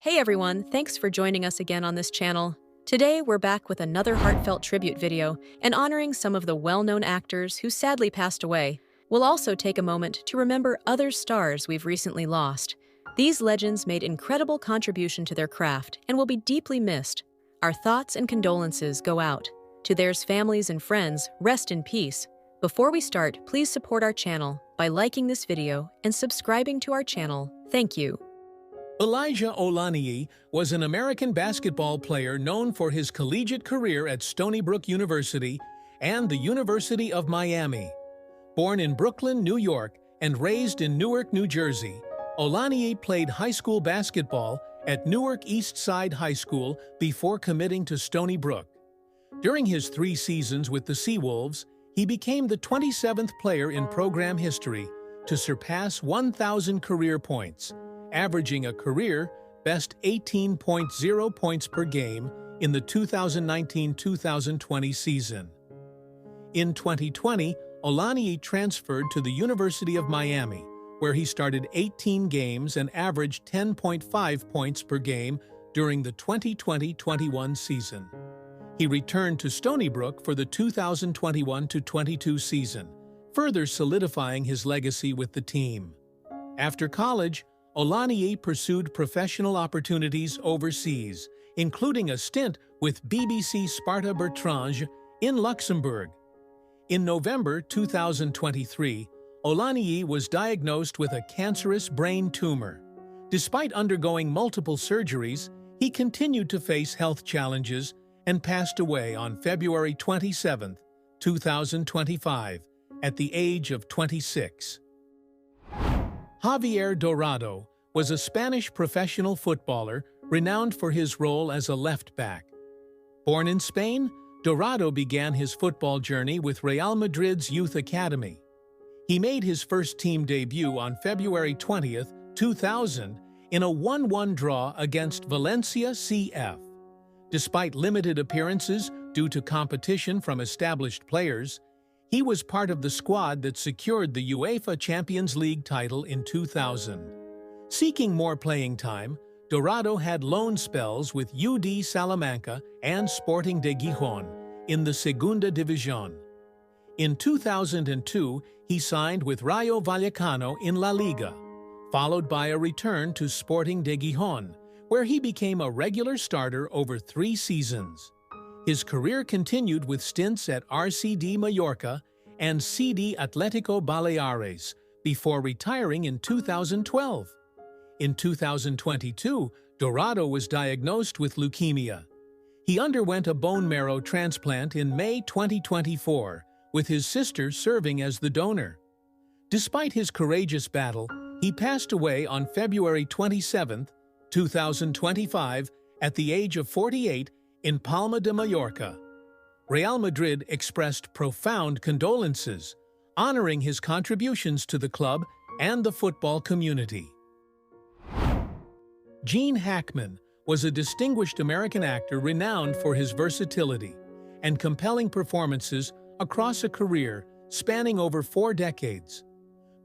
Hey everyone, thanks for joining us again on this channel. Today we're back with another heartfelt tribute video and honoring some of the well-known actors who sadly passed away. We'll also take a moment to remember other stars we've recently lost. These legends made incredible contribution to their craft and will be deeply missed. Our thoughts and condolences go out. To theirs families and friends, rest in peace. Before we start, please support our channel by liking this video and subscribing to our channel. Thank you. Olaniyi was an American basketball player known for his collegiate career at Stony Brook University and the University of Miami. Born in Brooklyn, New York, and raised in Newark, New Jersey, Olaniyi played high school basketball at Newark East Side High School before committing to Stony Brook. During his 3 seasons with the Seawolves, he became the 27th player in program history to surpass 1,000 career points, averaging a career-best 18.0 points per game in the 2019-2020 season. In 2020, Olaniyi transferred to the University of Miami, where he started 18 games and averaged 10.5 points per game during the 2020-21 season. He returned to Stony Brook for the 2021-22 season, further solidifying his legacy with the team. After college, Olaniyi pursued professional opportunities overseas, including a stint with BBC Sparta Bertrange in Luxembourg. In November 2023, Olaniyi was diagnosed with a cancerous brain tumor. Despite undergoing multiple surgeries, he continued to face health challenges and passed away on February 27, 2025, at the age of 26. Javier Dorado was a Spanish professional footballer renowned for his role as a left-back. Born in Spain, Dorado began his football journey with Real Madrid's youth academy. He made his first team debut on February 20, 2000, in a 1-1 draw against Valencia CF. Despite limited appearances due to competition from established players, he was part of the squad that secured the UEFA Champions League title in 2000. Seeking more playing time, Dorado had loan spells with UD Salamanca and Sporting de Gijón in the Segunda División. In 2002, he signed with Rayo Vallecano in La Liga, followed by a return to Sporting de Gijón, where he became a regular starter over 3 seasons. His career continued with stints at RCD Mallorca and CD Atlético Baleares before retiring in 2012. In 2022, Dorado was diagnosed with leukemia. He underwent a bone marrow transplant in May 2024, with his sister serving as the donor. Despite his courageous battle, he passed away on February 27, 2025, at the age of 48 in Palma de Mallorca. Real Madrid expressed profound condolences, honoring his contributions to the club and the football community. Gene Hackman was a distinguished American actor renowned for his versatility and compelling performances across a career spanning over 4 decades.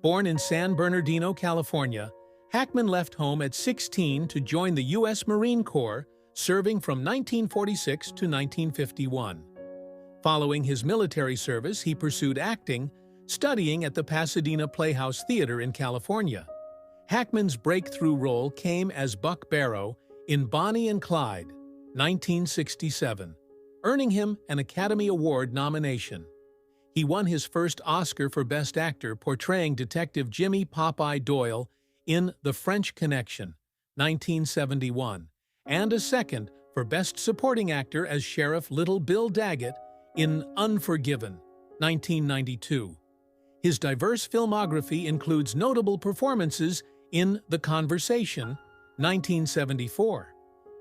Born in San Bernardino, California, Hackman left home at 16 to join the U.S. Marine Corps, serving from 1946 to 1951. Following his military service, he pursued acting, studying at the Pasadena Playhouse Theater in California. Hackman's breakthrough role came as Buck Barrow in Bonnie and Clyde, 1967, earning him an Academy Award nomination. He won his first Oscar for Best Actor portraying Detective Jimmy Popeye Doyle in The French Connection, 1971, and a second for Best Supporting Actor as Sheriff Little Bill Daggett in Unforgiven, 1992. His diverse filmography includes notable performances in The Conversation, 1974,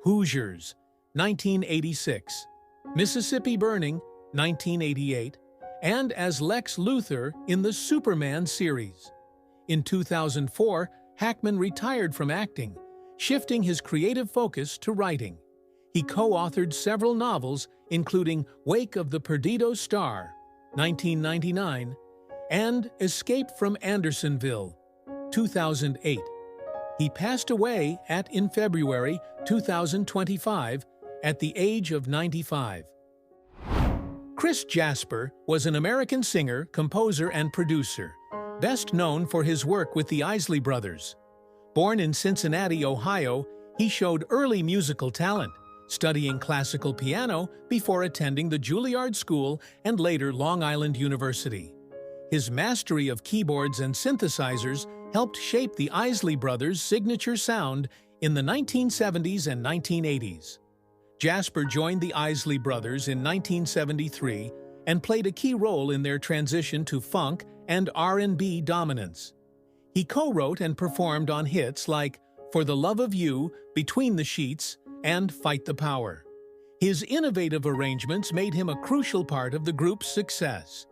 Hoosiers, 1986, Mississippi Burning, 1988, and as Lex Luthor in the Superman series. In 2004, Hackman retired from acting, shifting his creative focus to writing. He co-authored several novels, including Wake of the Perdido Star, 1999, and Escape from Andersonville, 2008. He passed away in February 2025 at the age of 95. Jasper was an American singer, composer, and producer, best known for his work with the Isley Brothers. Born in Cincinnati, Ohio, he showed early musical talent, studying classical piano before attending the Juilliard School and later Long Island University. His mastery of keyboards and synthesizers helped shape the Isley Brothers' signature sound in the 1970s and 1980s. Jasper joined the Isley Brothers in 1973 and played a key role in their transition to funk and R&B dominance. He co-wrote and performed on hits like For the Love of You, Between the Sheets, and Fight the Power. His innovative arrangements made him a crucial part of the group's success.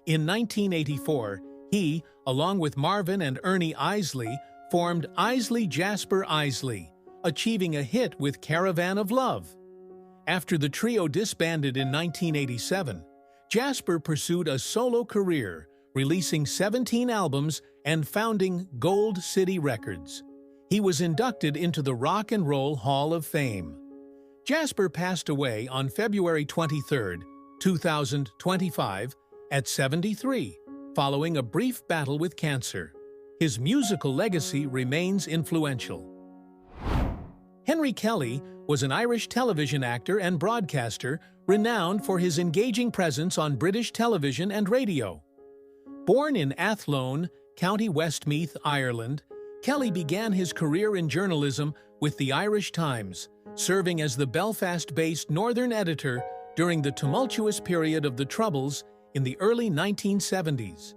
In 1984, he, along with Marvin and Ernie Isley, formed Isley Jasper Isley, achieving a hit with Caravan of Love. After the trio disbanded in 1987, Jasper pursued a solo career, releasing 17 albums and founding Gold City Records. He was inducted into the Rock and Roll Hall of Fame. Jasper passed away on February 23, 2025, at 73, following a brief battle with cancer. His musical legacy remains influential. Henry Kelly was an Irish television actor and broadcaster renowned for his engaging presence on British television and radio. Born in Athlone, County Westmeath, Ireland, Kelly began his career in journalism with the Irish Times, serving as the Belfast-based northern editor during the tumultuous period of the Troubles in the early 1970s.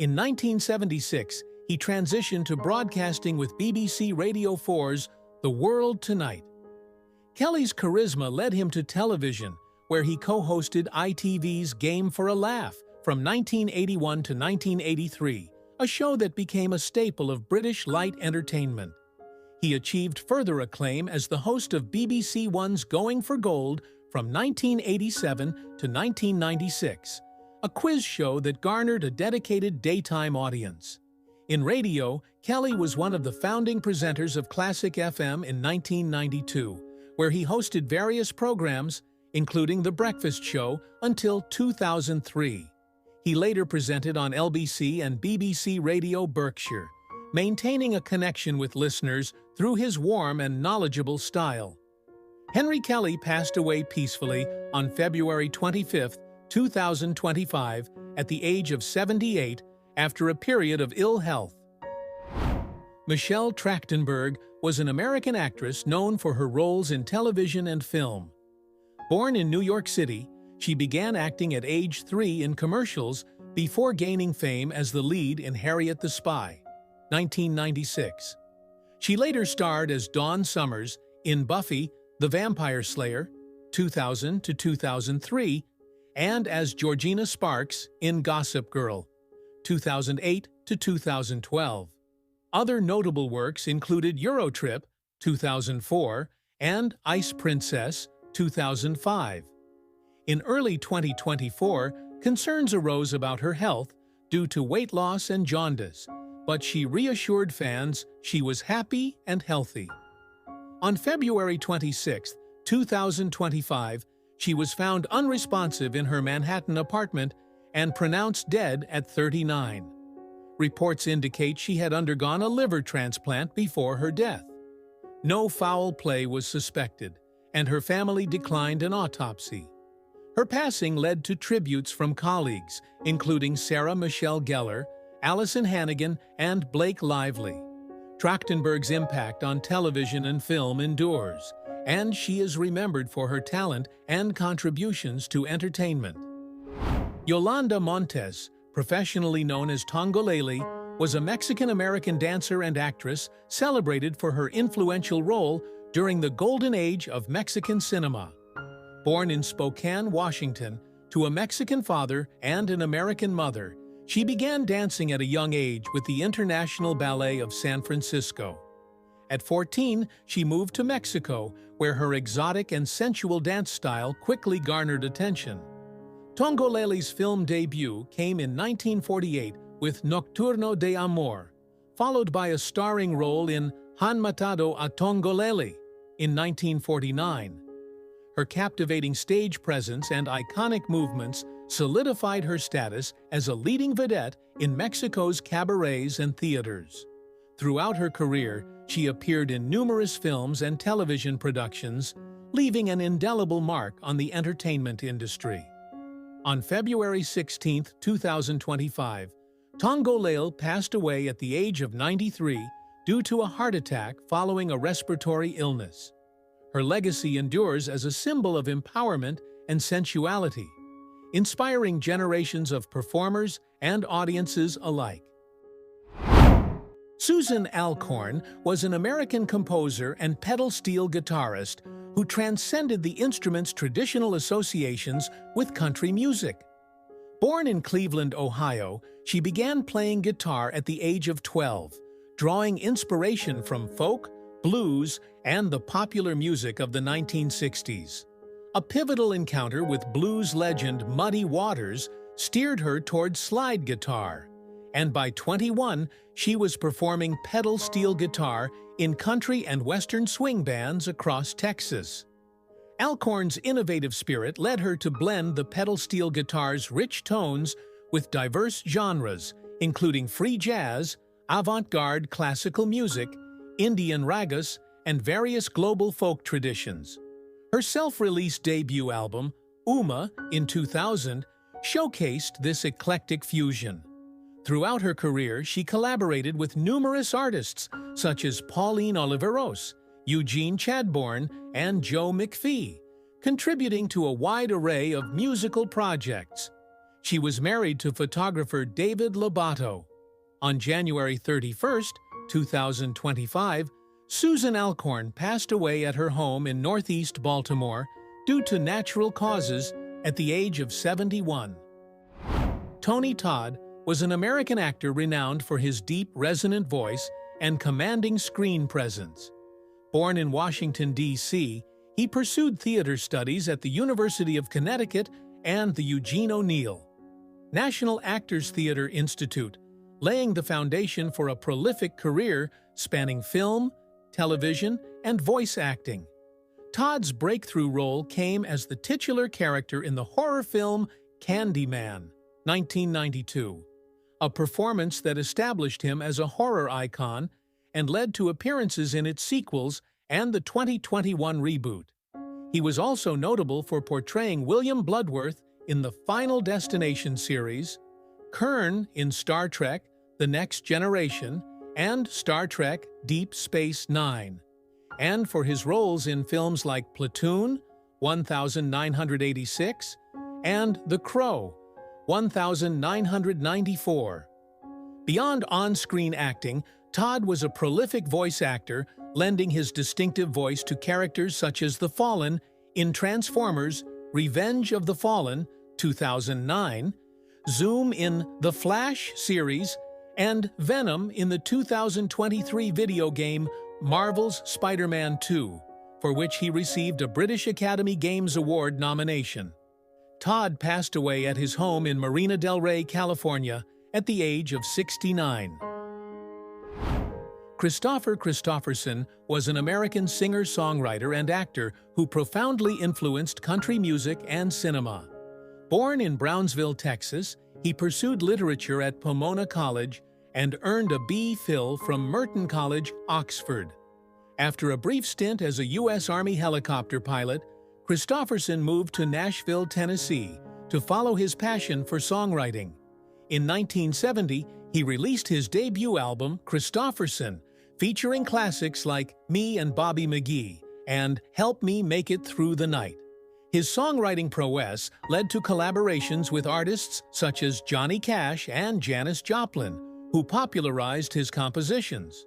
In 1976, he transitioned to broadcasting with BBC Radio 4's The World Tonight. Kelly's charisma led him to television, where he co-hosted ITV's Game for a Laugh from 1981 to 1983, a show that became a staple of British light entertainment. He achieved further acclaim as the host of BBC One's Going for Gold from 1987 to 1996, a quiz show that garnered a dedicated daytime audience. In radio, Kelly was one of the founding presenters of Classic FM in 1992, where he hosted various programs, including The Breakfast Show, until 2003. He later presented on LBC and BBC Radio Berkshire, maintaining a connection with listeners through his warm and knowledgeable style. Henry Kelly passed away peacefully on February 25, 2025, at the age of 78 after a period of ill health. Michelle Trachtenberg was an American actress known for her roles in television and film. Born in New York City, she began acting at age 3 in commercials before gaining fame as the lead in Harriet the Spy, 1996. She later starred as Dawn Summers in Buffy the Vampire Slayer, 2000 to 2003, and as Georgina Sparks in Gossip Girl, 2008 to 2012. Other notable works included Eurotrip, 2004, and Ice Princess, 2005. In early 2024, concerns arose about her health due to weight loss and jaundice, but she reassured fans she was happy and healthy. On February 26, 2025, she was found unresponsive in her Manhattan apartment and pronounced dead at 39. Reports indicate she had undergone a liver transplant before her death. No foul play was suspected, and her family declined an autopsy. Her passing led to tributes from colleagues, including Sarah Michelle Gellar, Allison Hannigan, and Blake Lively. Trachtenberg's impact on television and film endures, and she is remembered for her talent and contributions to entertainment. Yolanda Montes, professionally known as Tongolele, was a Mexican-American dancer and actress celebrated for her influential role during the golden age of Mexican cinema. Born in Spokane, Washington, to a Mexican father and an American mother, she began dancing at a young age with the International Ballet of San Francisco. At 14, she moved to Mexico, where her exotic and sensual dance style quickly garnered attention. Tongolele's film debut came in 1948 with Nocturno de Amor, followed by a starring role in Han Matado a Tongolele in 1949. Her captivating stage presence and iconic movements solidified her status as a leading vedette in Mexico's cabarets and theaters. Throughout her career, she appeared in numerous films and television productions, leaving an indelible mark on the entertainment industry. On February 16, 2025, Tongolele passed away at the age of 93 due to a heart attack following a respiratory illness. Her legacy endures as a symbol of empowerment and sensuality, inspiring generations of performers and audiences alike. Susan Alcorn was an American composer and pedal steel guitarist who transcended the instrument's traditional associations with country music. Born in Cleveland, Ohio, she began playing guitar at the age of 12, drawing inspiration from folk, blues, and the popular music of the 1960s. A pivotal encounter with blues legend Muddy Waters steered her toward slide guitar, and by 21, she was performing pedal steel guitar in country and western swing bands across Texas. Alcorn's innovative spirit led her to blend the pedal steel guitar's rich tones with diverse genres, including free jazz, avant-garde classical music, Indian ragas, and various global folk traditions. Her self-released debut album, Uma, in 2000, showcased this eclectic fusion. Throughout her career, she collaborated with numerous artists such as Pauline Oliveros, Eugene Chadbourne, and Joe McPhee, contributing to a wide array of musical projects. She was married to photographer David Lobato. On January 31, 2025, Susan Alcorn passed away at her home in Northeast Baltimore due to natural causes at the age of 71. Tony Todd was an American actor renowned for his deep, resonant voice and commanding screen presence. Born in Washington, D.C., he pursued theater studies at the University of Connecticut and the Eugene O'Neill National Actors Theater Institute, laying the foundation for a prolific career spanning film, television, and voice acting. Todd's breakthrough role came as the titular character in the horror film Candyman, 1992, a performance that established him as a horror icon and led to appearances in its sequels and the 2021 reboot. He was also notable for portraying William Bloodworth in the Final Destination series, Kern in Star Trek: The Next Generation, and Star Trek: Deep Space Nine, and for his roles in films like Platoon, 1986, and The Crow, 1994. Beyond on-screen acting, Todd was a prolific voice actor, lending his distinctive voice to characters such as the Fallen in Transformers: Revenge of the Fallen, 2009, Zoom in The Flash series, and Venom in the 2023 video game Marvel's Spider-Man 2, for which he received a British Academy Games Award nomination. Todd passed away at his home in Marina del Rey, California, at the age of 69. Kristofferson was an American singer-songwriter and actor who profoundly influenced country music and cinema. Born in Brownsville, Texas, he pursued literature at Pomona College and earned a B.Phil from Merton College, Oxford. After a brief stint as a U.S. Army helicopter pilot, Kristofferson moved to Nashville, Tennessee, to follow his passion for songwriting. In 1970, he released his debut album, Kristofferson, featuring classics like Me and Bobby McGee and Help Me Make It Through the Night. His songwriting prowess led to collaborations with artists such as Johnny Cash and Janis Joplin, who popularized his compositions.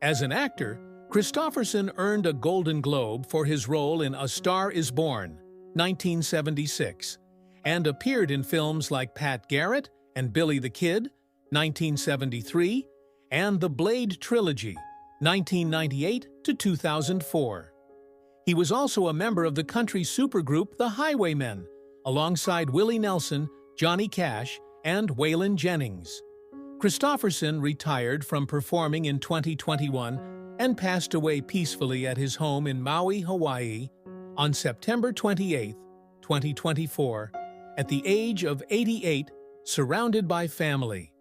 As an actor, Kristofferson earned a Golden Globe for his role in A Star Is Born, 1976, and appeared in films like Pat Garrett and Billy the Kid, 1973, and The Blade Trilogy, 1998 to 2004. He was also a member of the country supergroup The Highwaymen, alongside Willie Nelson, Johnny Cash, and Waylon Jennings. Kristofferson retired from performing in 2021 and passed away peacefully at his home in Maui, Hawaii, on September 28, 2024, at the age of 88, surrounded by family.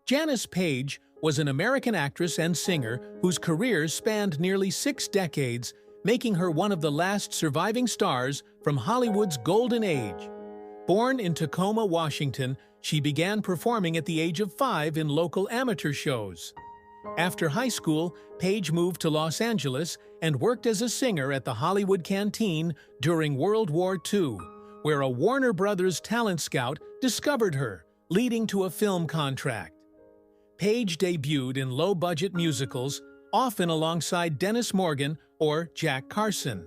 Janis Paige was an American actress and singer whose career spanned nearly 6 decades, making her one of the last surviving stars from Hollywood's golden age. Born in Tacoma, Washington, she began performing at the age of 5 in local amateur shows. After high school, Paige moved to Los Angeles and worked as a singer at the Hollywood Canteen during World War II, where a Warner Brothers talent scout discovered her, leading to a film contract. Paige debuted in low-budget musicals, often alongside Dennis Morgan or Jack Carson.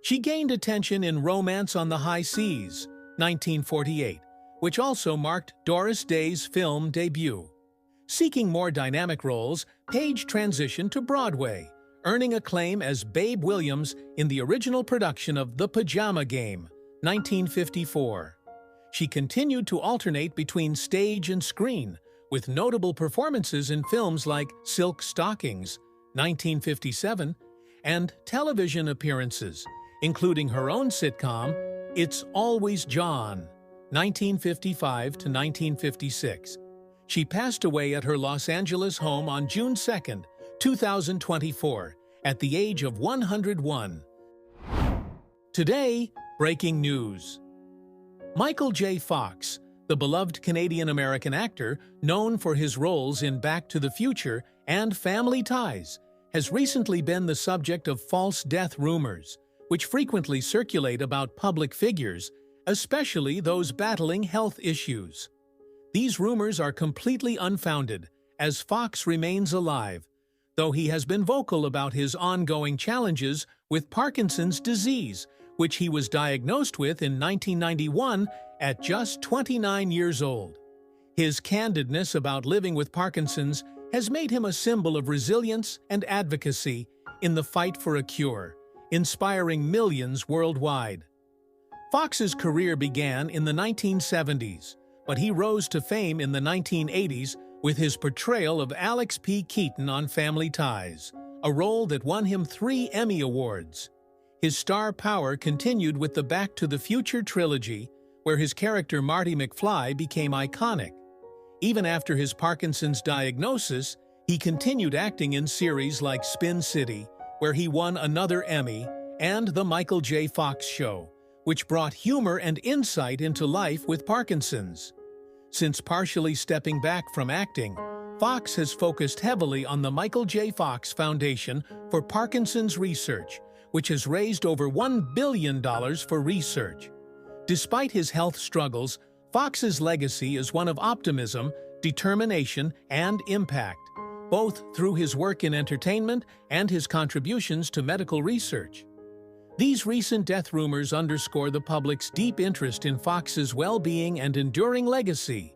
She gained attention in Romance on the High Seas, 1948, which also marked Doris Day's film debut. Seeking more dynamic roles, Paige transitioned to Broadway, earning acclaim as Babe Williams in the original production of The Pajama Game, 1954. She continued to alternate between stage and screen, with notable performances in films like Silk Stockings, 1957, and television appearances, including her own sitcom, It's Always John, 1955 to 1956. She passed away at her Los Angeles home on June 2, 2024, at the age of 101. Today, breaking news. Michael J. Fox, the beloved Canadian-American actor known for his roles in Back to the Future and Family Ties, has recently been the subject of false death rumors, which frequently circulate about public figures, especially those battling health issues. These rumors are completely unfounded, as Fox remains alive, though he has been vocal about his ongoing challenges with Parkinson's disease, which he was diagnosed with in 1991 at just 29 years old. His candidness about living with Parkinson's has made him a symbol of resilience and advocacy in the fight for a cure, inspiring millions worldwide. Fox's career began in the 1970s, but he rose to fame in the 1980s with his portrayal of Alex P. Keaton on Family Ties, a role that won him 3 Emmy Awards. His star power continued with the Back to the Future trilogy, where his character Marty McFly became iconic. Even after his Parkinson's diagnosis, he continued acting in series like Spin City, where he won another Emmy, and The Michael J. Fox Show, which brought humor and insight into life with Parkinson's. Since partially stepping back from acting, Fox has focused heavily on the Michael J. Fox Foundation for Parkinson's Research, which has raised over $1 billion for research. Despite his health struggles, Fox's legacy is one of optimism, determination, and impact, both through his work in entertainment and his contributions to medical research. These recent death rumors underscore the public's deep interest in Fox's well-being and enduring legacy.